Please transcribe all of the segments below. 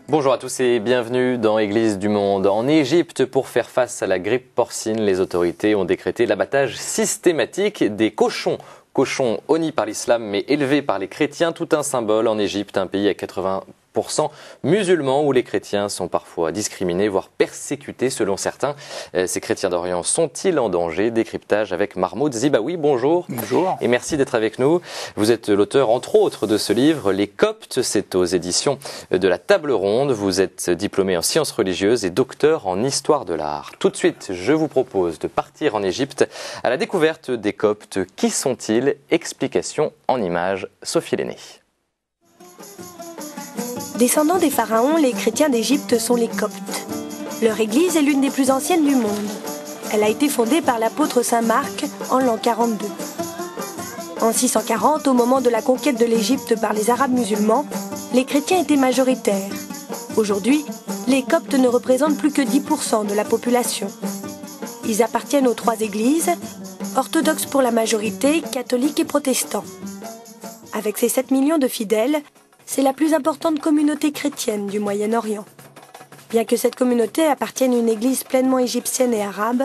Bonjour à tous et bienvenue dans Église du Monde. En Égypte, pour faire face à la grippe porcine, les autorités ont décrété l'abattage systématique des cochons. Cochons honnis par l'islam mais élevés par les chrétiens, tout un symbole en Égypte, un pays à 80% musulmans où les chrétiens sont parfois discriminés, voire persécutés selon certains. Ces chrétiens d'Orient sont-ils en danger? Décryptage avec Mahmoud Zibaoui. Bonjour. Bonjour. Et merci d'être avec nous. Vous êtes l'auteur, entre autres, de ce livre, Les Coptes. C'est aux éditions de la Table Ronde. Vous êtes diplômé en sciences religieuses et docteur en histoire de l'art. Tout de suite, je vous propose de partir en Égypte à la découverte des Coptes. Qui sont-ils? Explication en images, Sophie Lenné. Descendants des pharaons, les chrétiens d'Égypte sont les Coptes. Leur église est l'une des plus anciennes du monde. Elle a été fondée par l'apôtre Saint Marc en l'an 42. En 640, au moment de la conquête de l'Égypte par les Arabes musulmans, les chrétiens étaient majoritaires. Aujourd'hui, les Coptes ne représentent plus que 10% de la population. Ils appartiennent aux trois églises, orthodoxes pour la majorité, catholiques et protestants. Avec ses 7 millions de fidèles, c'est la plus importante communauté chrétienne du Moyen-Orient. Bien que cette communauté appartienne à une église pleinement égyptienne et arabe,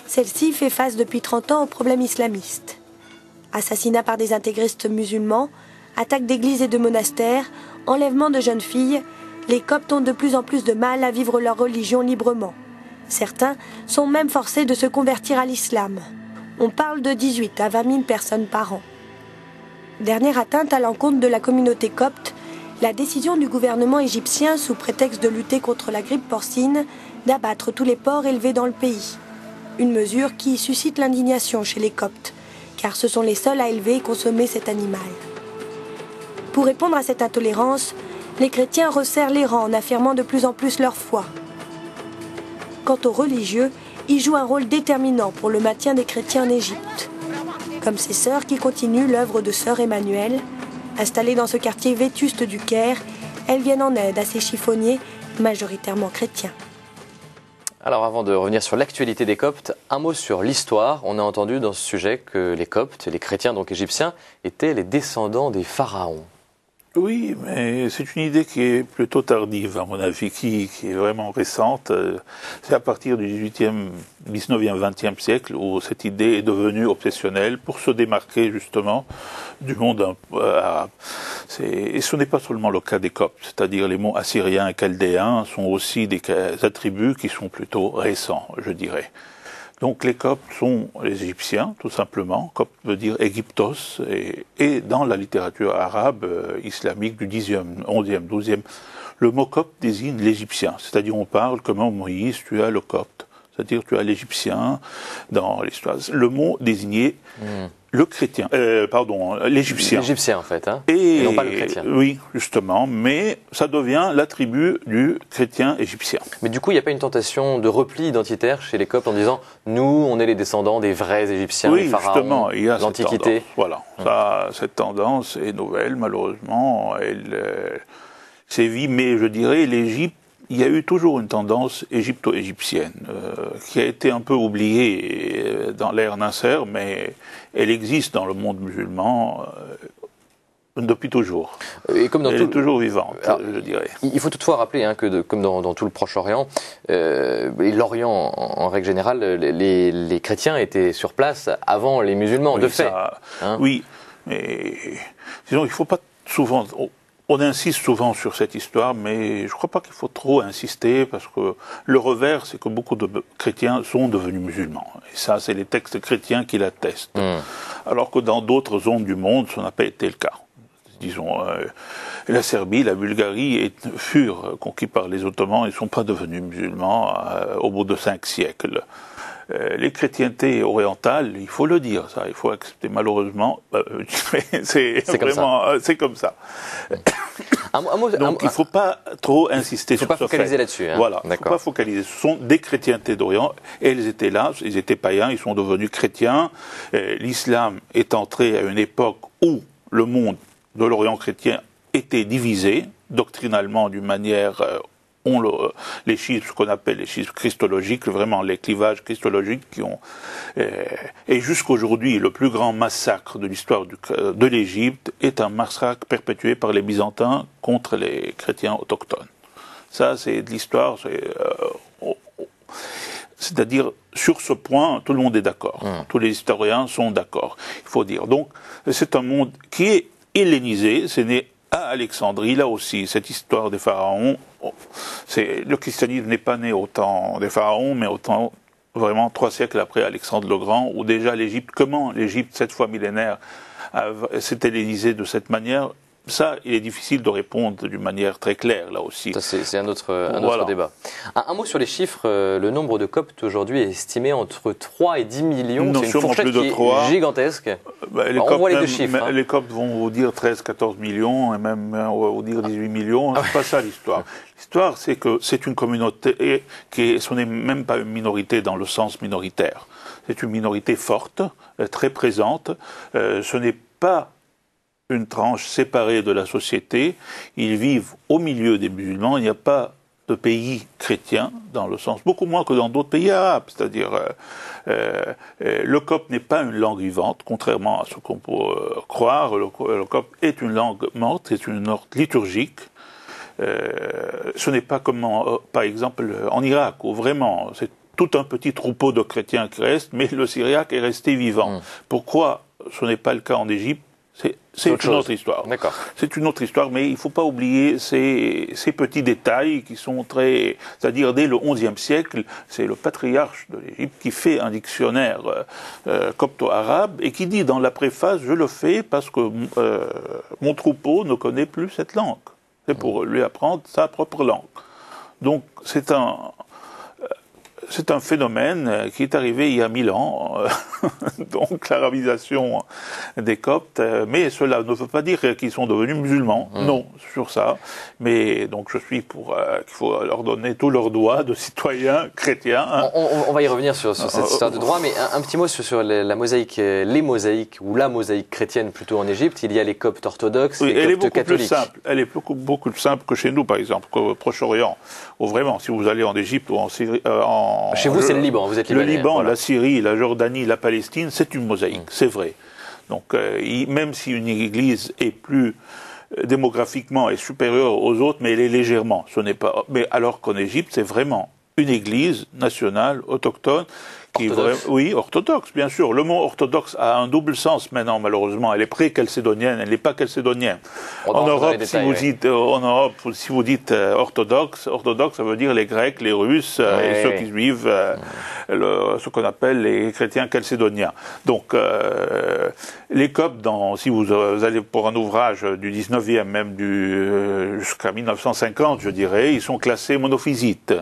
celle-ci fait face depuis 30 ans aux problèmes islamistes. Assassinats par des intégristes musulmans, attaques d'églises et de monastères, enlèvement de jeunes filles, les Coptes ont de plus en plus de mal à vivre leur religion librement. Certains sont même forcés de se convertir à l'islam. On parle de 18 à 20 000 personnes par an. Dernière atteinte à l'encontre de la communauté copte, la décision du gouvernement égyptien, sous prétexte de lutter contre la grippe porcine, d'abattre tous les porcs élevés dans le pays. Une mesure qui suscite l'indignation chez les Coptes, car ce sont les seuls à élever et consommer cet animal. Pour répondre à cette intolérance, les chrétiens resserrent les rangs en affirmant de plus en plus leur foi. Quant aux religieux, ils jouent un rôle déterminant pour le maintien des chrétiens en Égypte. Comme ces sœurs qui continuent l'œuvre de sœur Emmanuel. Installées dans ce quartier vétuste du Caire, elles viennent en aide à ces chiffonniers, majoritairement chrétiens. Alors avant de revenir sur l'actualité des Coptes, un mot sur l'histoire. On a entendu dans ce sujet que les Coptes, les chrétiens donc égyptiens, étaient les descendants des pharaons. Oui, mais c'est une idée qui est plutôt tardive, à mon avis, qui est vraiment récente. C'est à partir du 19e, 20e siècle où cette idée est devenue obsessionnelle pour se démarquer justement du monde arabe. Et ce n'est pas seulement le cas des Coptes, c'est-à-dire les mots assyriens et chaldéens sont aussi des attributs qui sont plutôt récents, je dirais. Donc les Coptes sont les Égyptiens, tout simplement. Copte veut dire Égyptos, et dans la littérature arabe islamique du 10e, 11e, 12e, le mot Copte désigne l'Égyptien. C'est-à-dire on parle comme en Moïse, tu as le Copte. C'est-à-dire tu as l'Égyptien dans l'histoire. Le mot désignait le chrétien, l'Égyptien. L'Égyptien en fait, hein, et non pas le chrétien. Oui, justement, mais ça devient l'attribut du chrétien égyptien. Mais du coup, il n'y a pas une tentation de repli identitaire chez les Coptes en disant « nous, on est les descendants des vrais Égyptiens, oui, les pharaons, justement, il y a l'Antiquité ». Voilà, cette tendance est nouvelle, malheureusement, elle sévit, mais je dirais l'Égypte, il y a eu toujours une tendance égypto-égyptienne qui a été un peu oubliée dans l'ère Nasser, mais elle existe dans le monde musulman depuis toujours. Et comme dans elle est toujours vivante, je dirais. Il faut toutefois rappeler que comme dans tout le Proche-Orient, et l'Orient en règle générale, les chrétiens étaient sur place avant les musulmans, oui, de fait. Oui, mais disons, il ne faut pas souvent... On insiste souvent sur cette histoire, mais je ne crois pas qu'il faut trop insister, parce que le revers, c'est que beaucoup de chrétiens sont devenus musulmans. Et ça, c'est les textes chrétiens qui l'attestent. Alors que dans d'autres zones du monde, ça n'a pas été le cas. Disons, la Serbie, la Bulgarie furent conquis par les Ottomans et ne sont pas devenus musulmans au bout de 5 siècles. Les chrétientés orientales, il faut le dire, ça, il faut accepter malheureusement, c'est comme ça. Donc il ne faut pas trop insister sur ce fait. Il ne faut pas focaliser là-dessus. Voilà, il ne faut pas focaliser. Ce sont des chrétientés d'Orient, et elles étaient là, ils étaient païens, ils sont devenus chrétiens. L'islam est entré à une époque où le monde de l'Orient chrétien était divisé, doctrinalement d'une manière... les schismes, ce qu'on appelle les schismes christologiques, vraiment les clivages christologiques qui ont... et jusqu'aujourd'hui, le plus grand massacre de l'histoire de l'Égypte est un massacre perpétué par les Byzantins contre les chrétiens autochtones. Ça, c'est de l'histoire, c'est-à-dire, sur ce point, tout le monde est d'accord. Tous les historiens sont d'accord, il faut dire. Donc, c'est un monde qui est hellénisé, c'est né à Alexandrie, là aussi, cette histoire des pharaons, le christianisme n'est pas né au temps des pharaons, mais au temps, vraiment, 3 siècles après Alexandre le Grand, où déjà l'Égypte, comment l'Égypte, 7 fois millénaire, s'est hellénisée de cette manière. Ça, il est difficile de répondre d'une manière très claire, là aussi. C'est un autre débat. Un mot sur les chiffres. Le nombre de Coptes aujourd'hui est estimé entre 3 et 10 millions. C'est une fourchette qui est gigantesque. On voit les deux chiffres. Les Coptes vont vous dire 13-14 millions, et même on va vous dire 18 millions. C'est pas ça l'histoire. L'histoire, c'est que c'est une communauté ce n'est même pas une minorité dans le sens minoritaire. C'est une minorité forte, très présente. Ce n'est pas une tranche séparée de la société, ils vivent au milieu des musulmans, il n'y a pas de pays chrétien, dans le sens, beaucoup moins que dans d'autres pays arabes, c'est-à-dire le copte n'est pas une langue vivante, contrairement à ce qu'on peut croire, le copte est une langue morte, c'est une langue liturgique, ce n'est pas comme par exemple en Irak, où vraiment c'est tout un petit troupeau de chrétiens qui reste, mais le syriaque est resté vivant. Pourquoi ce n'est pas le cas en Égypte? C'est une autre histoire. C'est une autre histoire, mais il ne faut pas oublier ces petits détails qui sont très... C'est-à-dire, dès le XIe siècle, c'est le patriarche de l'Égypte qui fait un dictionnaire copto-arabe et qui dit dans la préface, je le fais parce que mon troupeau ne connaît plus cette langue. C'est pour lui apprendre sa propre langue. Donc, c'est un phénomène qui est arrivé il y a 1000 ans, donc l'arabisation des Coptes, mais cela ne veut pas dire qu'ils sont devenus musulmans, non, sur ça, mais donc je suis pour qu'il faut leur donner tous leurs droits de citoyens chrétiens. On va y revenir sur cette histoire de droit, mais un petit mot sur la mosaïque, les mosaïques, ou la mosaïque chrétienne plutôt en Égypte. Il y a les Coptes orthodoxes et les Coptes catholiques. Elle est beaucoup plus simple que chez nous, par exemple, qu'au Proche-Orient, où vraiment, si vous allez en Égypte ou en Syrie, chez vous, c'est le Liban, vous êtes libanais. Le Liban, voilà. La Syrie, la Jordanie, la Palestine, c'est une mosaïque, c'est vrai. Donc, même si une église est plus démographiquement est supérieure aux autres, mais elle est légèrement. Ce n'est pas. Mais alors qu'en Égypte, c'est vraiment une église nationale, autochtone, oui, orthodoxe, bien sûr. Le mot orthodoxe a un double sens maintenant, malheureusement. Elle est pré-chalcédonienne, elle n'est pas chalcédonienne. En Europe, si vous dites orthodoxe, ça veut dire les Grecs, les Russes et ceux qui vivent ce qu'on appelle les chrétiens chalcédoniens. Donc, les Coptes, si vous allez pour un ouvrage du 19e, même jusqu'à 1950, je dirais, ils sont classés monophysites.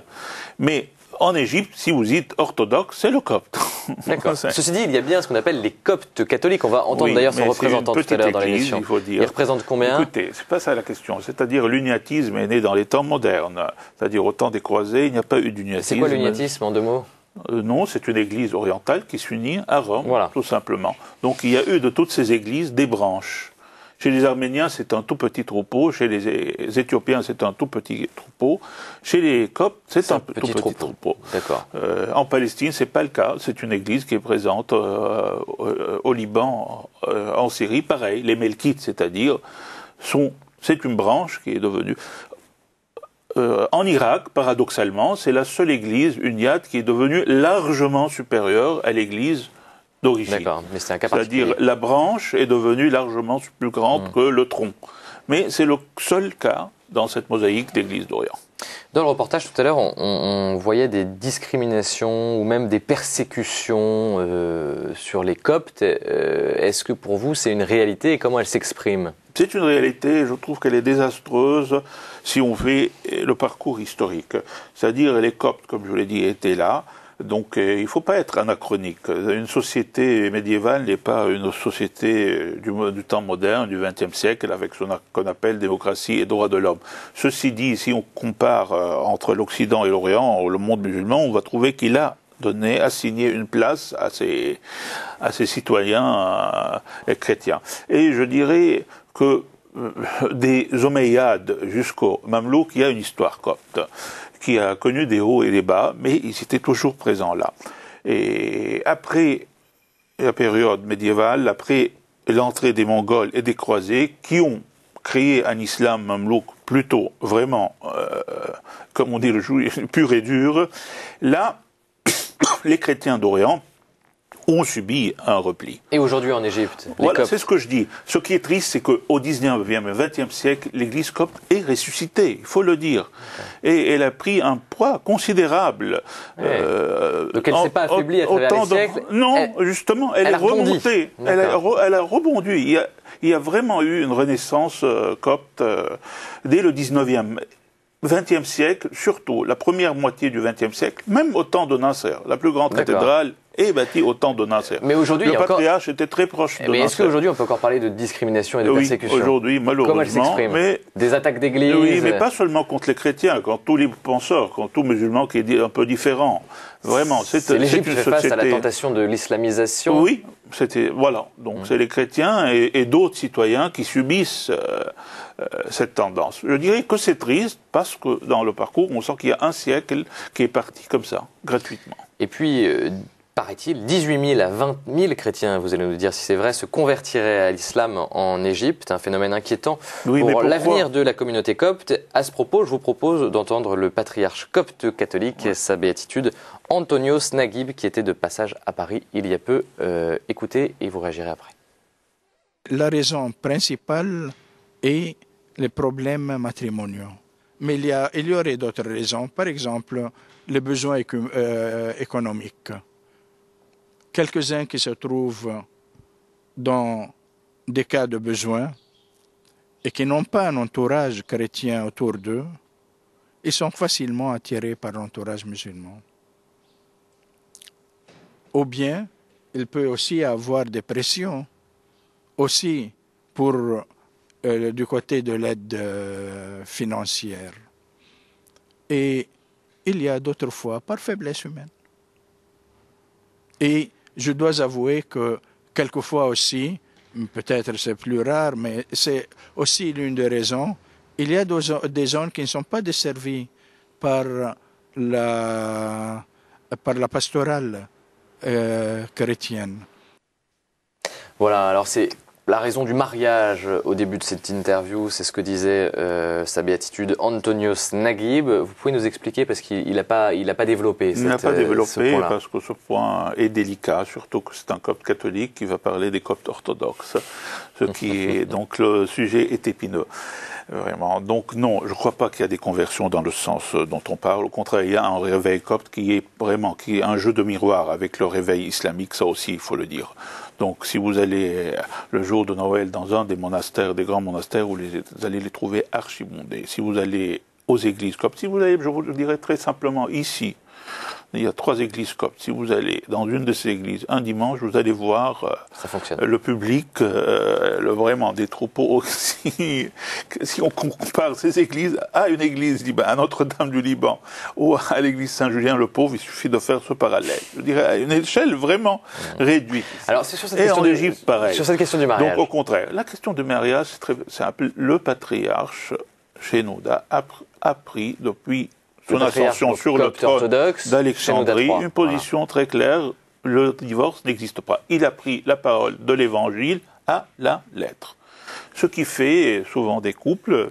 Mais en Égypte, si vous dites orthodoxe, c'est le copte. D'accord. Ceci dit, il y a bien ce qu'on appelle les Coptes catholiques. On va entendre d'ailleurs son représentant tout à l'heure dans l'émission. Il représente combien? Écoutez, c'est pas ça la question. C'est-à-dire l'uniatisme est né dans les temps modernes. C'est-à-dire au temps des croisés, il n'y a pas eu d'uniatisme. C'est quoi l'uniatisme en 2 mots? Non, c'est une église orientale qui s'unit à Rome, tout simplement. Donc il y a eu de toutes ces églises des branches. Chez les Arméniens, c'est un tout petit troupeau. Chez les Éthiopiens, c'est un tout petit troupeau. Chez les Coptes, c'est un tout petit troupeau. D'accord. En Palestine, c'est pas le cas. C'est une église qui est présente au Liban, en Syrie. Pareil, les Melkites, c'est-à-dire, c'est une branche qui est devenue... en Irak, paradoxalement, c'est la seule église uniate qui est devenue largement supérieure à l'église d'origine. D'accord, mais c'est un cas particulier. C'est-à-dire la branche est devenue largement plus grande que le tronc. Mais c'est le seul cas dans cette mosaïque d'église d'Orient. Dans le reportage tout à l'heure, on voyait des discriminations ou même des persécutions sur les Coptes. Est-ce que pour vous c'est une réalité et comment elle s'exprime? C'est une réalité, je trouve qu'elle est désastreuse si on fait le parcours historique. C'est-à-dire les Coptes, comme je l'ai dit, étaient là. Donc il ne faut pas être anachronique. Une société médiévale n'est pas une société du temps moderne, du XXe siècle, avec ce qu'on appelle démocratie et droits de l'homme. Ceci dit, si on compare entre l'Occident et l'Orient, le monde musulman, on va trouver qu'il a assigner une place à ces citoyens chrétiens. Et je dirais que des Omeyyades jusqu'aux Mamelouks, il y a une histoire copte qui a connu des hauts et des bas, mais ils étaient toujours présents là. Et après la période médiévale, après l'entrée des Mongols et des croisés, qui ont créé un islam mamelouk plutôt vraiment, comme on dit le jour, pur et dur, là, les chrétiens d'Orient ont subi un repli. Et aujourd'hui en Égypte, voilà, c'est ce que je dis. Ce qui est triste, c'est qu'au 19e et 20e siècle, l'église copte est ressuscitée, il faut le dire. Et elle a pris un poids considérable. Ouais. Donc elle ne s'est pas affaiblie à travers les siècles. Non, justement, elle est remontée. Elle a rebondi. Il y a vraiment eu une renaissance copte dès le 19e. 20e siècle, surtout la première moitié du 20e siècle, même au temps de Nasser. La plus grande cathédrale est bâtie au temps de Nasser. Mais aujourd'hui, le patriarche était très proche de Nasser. Mais est-ce qu'aujourd'hui on peut encore parler de discrimination et de persécution? Aujourd'hui, malheureusement. Comment elle s'exprime? Des attaques d'église? Oui, mais pas seulement contre les chrétiens, contre tous les penseurs, contre tout musulman qui est un peu différent. Vraiment, c'est l'Égypte qui fait face à la tentation de l'islamisation. Oui, voilà. Donc c'est les chrétiens et d'autres citoyens qui subissent cette tendance. Je dirais que c'est triste parce que dans le parcours, on sent qu'il y a un siècle qui est parti comme ça, gratuitement. Et puis, paraît-il, 18 000 à 20 000 chrétiens, vous allez nous dire si c'est vrai, se convertiraient à l'islam en Égypte, un phénomène inquiétant pour l'avenir de la communauté copte. À ce propos, je vous propose d'entendre le patriarche copte catholique, sa béatitude, Antonios Naguib, qui était de passage à Paris il y a peu. Écoutez et vous réagirez après. La raison principale est les problèmes matrimoniaux. Mais il y aurait d'autres raisons, par exemple les besoins économiques. Quelques-uns qui se trouvent dans des cas de besoin et qui n'ont pas un entourage chrétien autour d'eux, ils sont facilement attirés par l'entourage musulman. Ou bien, il peut aussi avoir des pressions, aussi pour du côté de l'aide financière. Et il y a d'autres fois par faiblesse humaine. Et je dois avouer que quelquefois aussi, peut-être c'est plus rare, mais c'est aussi l'une des raisons, il y a des zones qui ne sont pas desservies par la pastorale chrétienne. Voilà, alors c'est la raison du mariage au début de cette interview, c'est ce que disait sa béatitude Antonios Naguib. Vous pouvez nous expliquer, parce qu'il n'a pas développé Il n'a pas développé parce que ce point est délicat, surtout que c'est un copte catholique qui va parler des coptes orthodoxes, ce qui est donc le sujet est épineux. Vraiment. Donc non, je ne crois pas qu'il y a des conversions dans le sens dont on parle. Au contraire, il y a un réveil copte qui est un jeu de miroir avec le réveil islamique, ça aussi il faut le dire. Donc si vous allez le jour de Noël dans un des monastères, des grands monastères, vous allez les trouver archibondés. Si vous allez aux églises coptes, si vous allez, je vous le dirais très simplement, ici, il y a 3 églises coptes. Si vous allez dans une de ces églises un dimanche, vous allez voir le public, vraiment des troupeaux. Si on compare ces églises à une église à Notre-Dame du Liban ou à l'église Saint-Julien-le-Pauvre, il suffit de faire ce parallèle. Je dirais à une échelle vraiment réduite. Alors c'est sur cette question en Égypte, pareil. Sur cette question du mariage. Donc au contraire, la question du mariage, c'est un peu le patriarche Shenouda a pris depuis son ascension sur le trône d'Alexandrie, une position très claire, le divorce n'existe pas. Il a pris la parole de l'Évangile à la lettre. Ce qui fait souvent des couples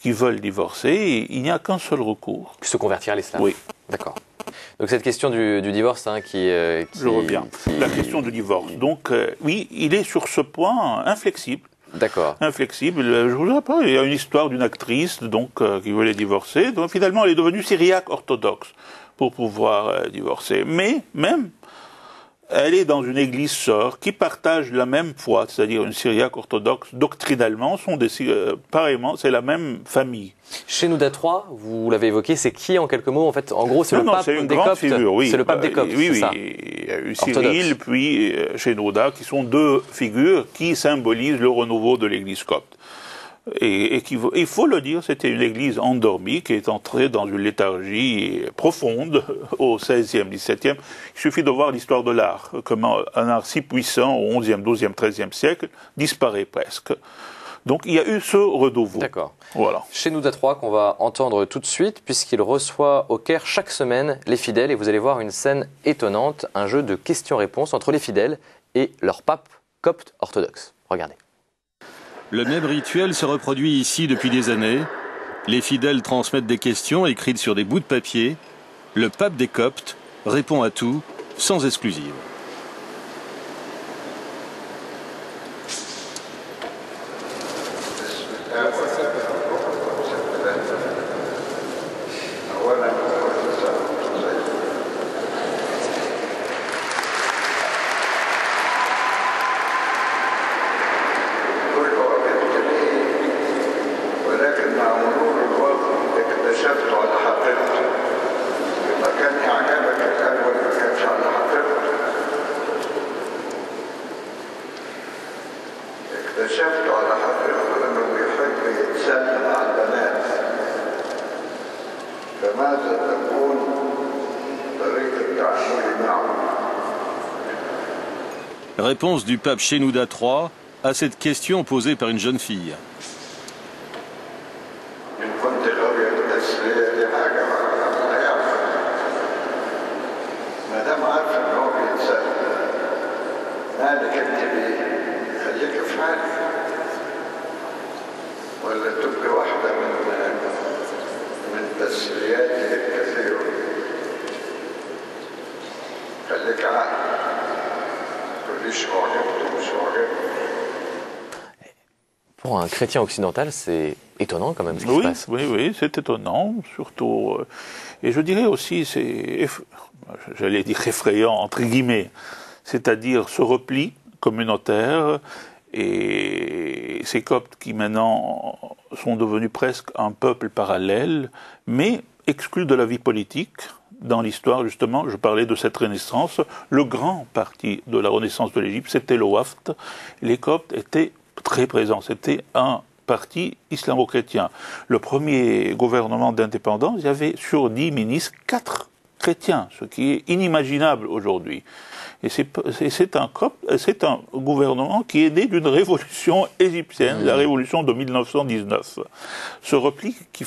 qui veulent divorcer, il n'y a qu'un seul recours. Se convertir à l'islam. Oui. D'accord. Donc cette question du divorce Je reviens. La question du divorce. Donc oui, il est sur ce point inflexible. D'accord. Inflexible. Je vous rappelle, il y a une histoire d'une actrice qui voulait divorcer. Donc finalement, elle est devenue syriaque orthodoxe pour pouvoir divorcer. Mais même, elle est dans une église sœur qui partage la même foi, c'est-à-dire une syriaque orthodoxe. Doctrinalement, pareillement, c'est la même famille. Shenouda III, vous l'avez évoqué, c'est qui en quelques mots? En fait, en gros, c'est le pape des Coptes. Figure, oui. C'est le pape des Coptes, oui, c'est ça. Il y a eu Cyril, puis Shenouda, qui sont 2 figures qui symbolisent le renouveau de l'Église copte. Et il faut le dire, c'était une église endormie qui est entrée dans une léthargie profonde au XVIe, XVIIe. Il suffit de voir l'histoire de l'art, comment un art si puissant au XIe, XIIe, XIIIe siècle disparaît presque. Donc il y a eu ce renouveau. D'accord. Voilà. Shenouda III qu'on va entendre tout de suite puisqu'il reçoit au Caire chaque semaine les fidèles et vous allez voir une scène étonnante, un jeu de questions-réponses entre les fidèles et leur pape copte orthodoxe. Regardez. Le même rituel se reproduit ici depuis des années. Les fidèles transmettent des questions écrites sur des bouts de papier. Le pape des Coptes répond à tout, sans exclusive. Réponse du pape Shenouda III à cette question posée par une jeune fille. Pour un chrétien occidental, c'est étonnant quand même ce qui se passe. Oui, c'est étonnant, surtout. Et je dirais aussi, j'allais dire effrayant, entre guillemets, c'est-à-dire ce repli communautaire et ces Coptes qui maintenant sont devenus presque un peuple parallèle, mais exclus de la vie politique. Dans l'histoire, justement, je parlais de cette Renaissance. Le grand parti de la Renaissance de l'Égypte, c'était le Wafd. Les Coptes étaient très présents. C'était un parti islamo-chrétien. Le premier gouvernement d'indépendance, il y avait sur 10 ministres, 4 chrétiens, ce qui est inimaginable aujourd'hui. Et c'est un gouvernement qui est né d'une révolution égyptienne, la révolution de 1919. Ce repli qui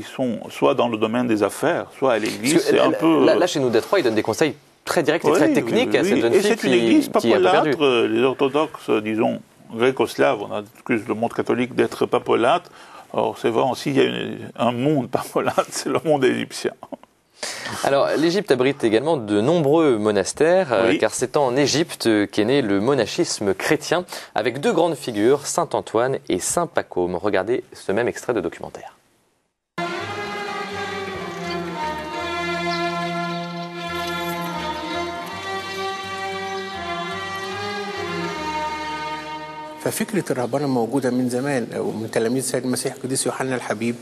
sont soit dans le domaine des affaires, soit à l'église, c'est un peu... Là, Shenouda III, il donne des conseils très directs et très techniques à cette jeune fille c'est une église qui a perdu. Les orthodoxes, disons, gréco-slaves, on accuse le monde catholique d'être papolâtre. Or, c'est vrai, s'il y a un monde papolâtre, c'est le monde égyptien. Alors, l'Égypte abrite également de nombreux monastères, car c'est en Égypte qu'est né le monachisme chrétien, avec deux grandes figures, Saint Antoine et Saint Pacôme. Regardez ce même extrait de documentaire. ففكرة الرهبنة موجودة من زمان ومن تلاميذ السيد المسيح القديس يوحنا الحبيب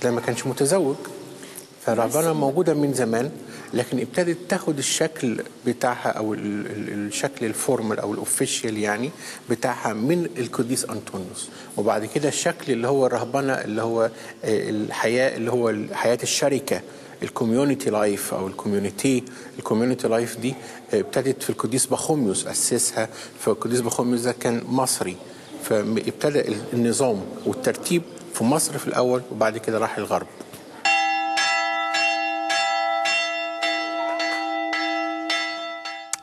لما كانش متزوج فالرهبنة موجودة من زمان لكن ابتدت تاخد الشكل بتاعها أو الشكل الفورمال أو الأوفيشال يعني بتاعها من القديس أنطونيوس وبعد كده الشكل اللي هو الرهبنة اللي هو الحياة اللي هو حياة الشركة الكوميونيتي لايف او الكوميونيتي لايف دي ابتدت في القديس بخوميوس اسسها فالقديس بخوميوس ده كان مصري فابتدى النظام والترتيب في مصر في الاول وبعد كده راح الغرب.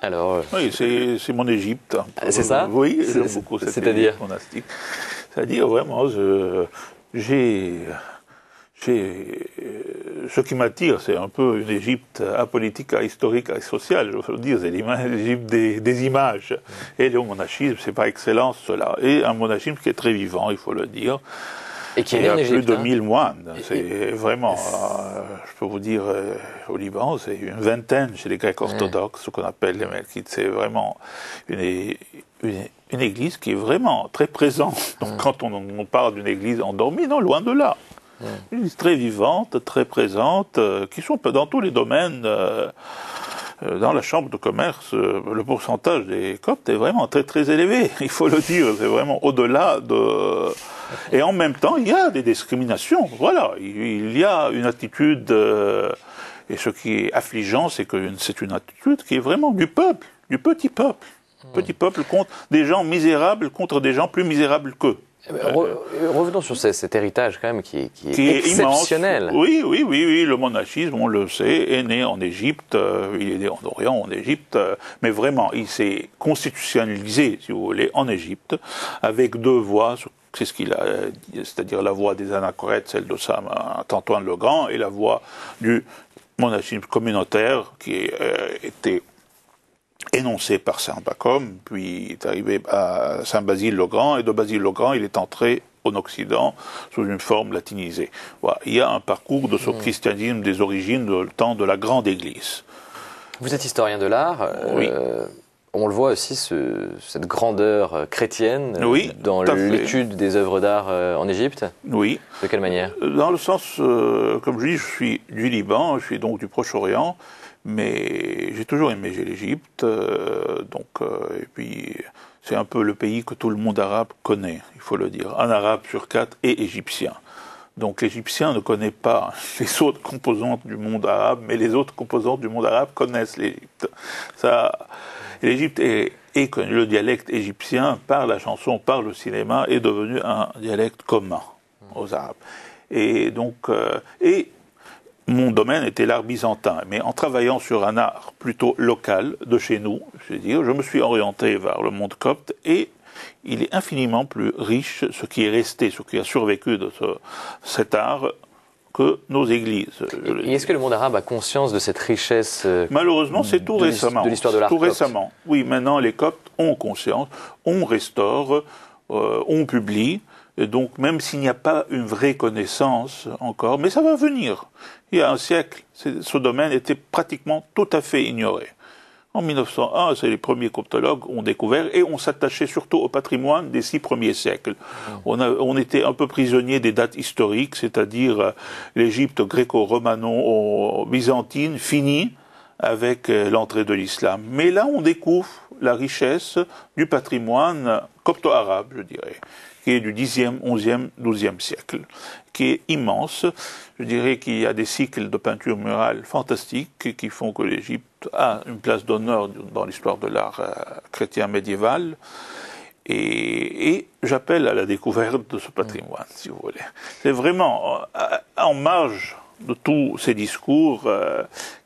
Alors, oui, c'est mon Égypte. C'est ça? Oui, j'aime beaucoup cette C'est-à-dire monastique. C'est-à-dire vraiment, ce qui m'attire, c'est un peu une Égypte apolitique, historique, sociale, je veux dire, c'est l'Égypte des images. Et le monachisme, c'est par excellence cela. Et un monachisme qui est très vivant, il faut le dire. Et qui est né en Égypte. Plus de 1000 moines. C'est vraiment, je peux vous dire, au Liban, c'est une vingtaine chez les Grecs orthodoxes, ce qu'on appelle les Melkites. C'est vraiment une église qui est vraiment très présente. Donc quand on parle d'une église endormie, non, loin de là. Une église très vivante, très présente, qui sont dans tous les domaines. Dans la chambre de commerce, le pourcentage des Coptes est vraiment très très élevé. Il faut le dire, c'est vraiment au-delà Et en même temps, il y a des discriminations. Voilà, il y a une attitude, et ce qui est affligeant, c'est que c'est une attitude qui est vraiment du peuple, du petit peuple. Petit peuple contre des gens misérables, contre des gens plus misérables qu'eux. Revenons sur cet héritage quand même qui est exceptionnel. Immense. Oui, le monachisme, on le sait, est né en Égypte, il est né en Orient, en Égypte, mais vraiment, il s'est constitutionnalisé, si vous voulez, en Égypte, avec deux voies, c'est ce qu'il a dit, c'est-à-dire la voie des anachorètes, celle d'Antoine le Grand, et la voie du monachisme communautaire, qui était énoncé par Saint Bacchum, puis est arrivé à Saint Basile le Grand, et de Basile le Grand, il est entré en Occident sous une forme latinisée. Voilà. Il y a un parcours de ce christianisme des origines, du temps de la Grande Église. Vous êtes historien de l'art. Oui. On le voit aussi, cette grandeur chrétienne dans l'étude des œuvres d'art en Égypte. Oui. De quelle manière? Dans le sens, comme je dis, je suis du Liban, je suis donc du Proche-Orient, mais j'ai toujours aimé l'Égypte, et puis c'est un peu le pays que tout le monde arabe connaît, il faut le dire. Un arabe sur 4 est égyptien. Donc l'Égyptien ne connaît pas les autres composantes du monde arabe, mais les autres composantes du monde arabe connaissent l'Égypte. L'Égypte est connu. Le dialecte égyptien, par la chanson, par le cinéma, est devenu un dialecte commun aux Arabes. Et donc, mon domaine était l'art byzantin, mais en travaillant sur un art plutôt local de chez nous, je me suis orienté vers le monde copte, et il est infiniment plus riche, ce qui est resté, ce qui a survécu de cet art, que nos églises. Et est-ce que le monde arabe a conscience de cette richesse? Malheureusement, c'est tout récemment. De l'histoire de l'art copte. Récemment. Oui, maintenant les Coptes ont conscience, on restaure, on publie. Et donc, même s'il n'y a pas une vraie connaissance encore, mais ça va venir. Il y a un siècle, ce domaine était pratiquement tout à fait ignoré. En 1901, c'est les premiers coptologues ont découvert, et on s'attachait surtout au patrimoine des 6 premiers siècles. On était un peu prisonnier des dates historiques, c'est-à-dire l'Égypte gréco-romano-byzantine finie avec l'entrée de l'islam. Mais là, on découvre la richesse du patrimoine copto-arabe, je dirais, qui est du 10e, 11e, 12e siècle, qui est immense. Je dirais qu'il y a des cycles de peinture murale fantastiques qui font que l'Égypte a une place d'honneur dans l'histoire de l'art chrétien médiéval. Et j'appelle à la découverte de ce patrimoine, si vous voulez. C'est vraiment en marge de tous ces discours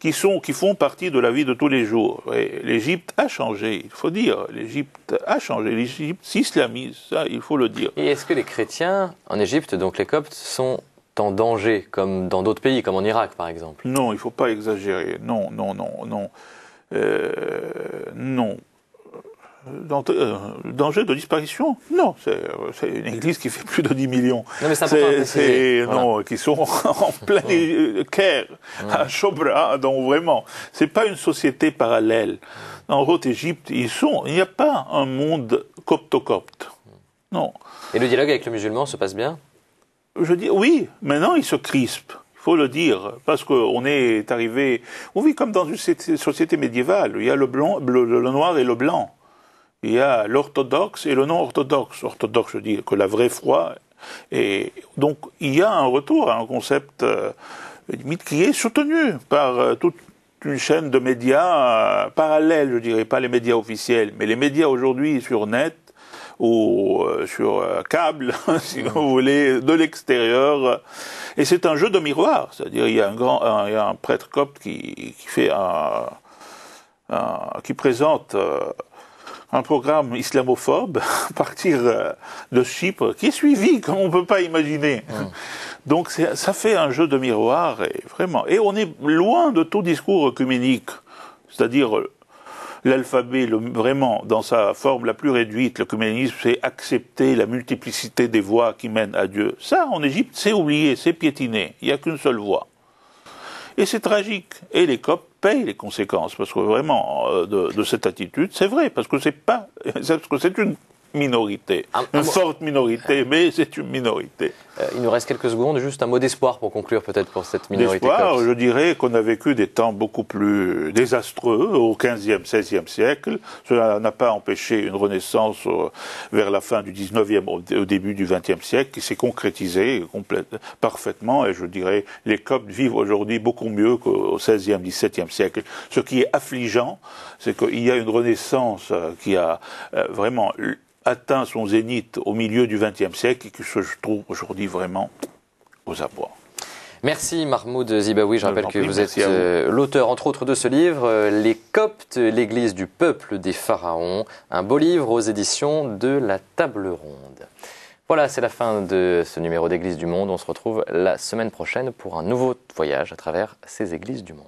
qui font partie de la vie de tous les jours. L'Égypte a changé, il faut dire. L'Égypte a changé. L'Égypte s'islamise, ça, il faut le dire. Et est-ce que les chrétiens en Égypte, donc les Coptes, sont en danger, comme dans d'autres pays, comme en Irak par exemple? Non, il ne faut pas exagérer. Non. Danger de disparition? Non, c'est une église qui fait plus de 10 millions. Non, mais c'est important à préciser. Non, qui sont en plein Caire, à Chobra, donc vraiment, c'est pas une société parallèle. En Haute-Égypte, il n'y a pas un monde copto-copte. Non. Et le dialogue avec le musulman se passe bien? Je dis oui, maintenant il se crispe. Il faut le dire, parce qu'on est arrivé, on vit comme dans une société médiévale. Il y a le noir et le blanc. Il y a l'orthodoxe et le non-orthodoxe. Orthodoxe, je dis que la vraie foi. Et donc, il y a un retour à un concept limite qui est soutenu par toute une chaîne de médias parallèles, je dirais, pas les médias officiels, mais les médias aujourd'hui sur net ou sur câble, si vous voulez, de l'extérieur. Et c'est un jeu de miroir, c'est-à-dire il y a un prêtre copte qui présente un programme islamophobe à partir de Chypre, qui est suivi comme on ne peut pas imaginer. Donc ça fait un jeu de miroir, et vraiment. Et on est loin de tout discours œcuménique, c'est-à-dire l'alphabet, vraiment, dans sa forme la plus réduite, l'œcuménisme, c'est accepter la multiplicité des voies qui mènent à Dieu. Ça, en Égypte, c'est oublié, c'est piétiné. Il n'y a qu'une seule voie. Et c'est tragique. Et les Coptes payent les conséquences, parce que vraiment, de cette attitude, c'est vrai, parce que c'est une minorité. Une forte minorité, mais c'est une minorité. Il nous reste quelques secondes, juste un mot d'espoir pour conclure peut-être pour cette minorité D'espoir, copte. je dirais qu'on a vécu des temps beaucoup plus désastreux au XVe, XVIe siècle. Cela n'a pas empêché une renaissance vers la fin du XIXe, au début du XXe siècle, qui s'est concrétisée parfaitement. Et je dirais, les Coptes vivent aujourd'hui beaucoup mieux qu'au XVIe, XVIIe siècle. Ce qui est affligeant, c'est qu'il y a une renaissance qui a vraiment atteint son zénith au milieu du XXe siècle et que je trouve aujourd'hui vraiment aux abois. Merci Mahmoud Zibaoui, je rappelle que vous êtes à l'auteur entre autres de ce livre, Les Coptes, l'église du peuple des pharaons, un beau livre aux éditions de la Table Ronde. Voilà, c'est la fin de ce numéro d'Église du Monde. On se retrouve la semaine prochaine pour un nouveau voyage à travers ces églises du monde.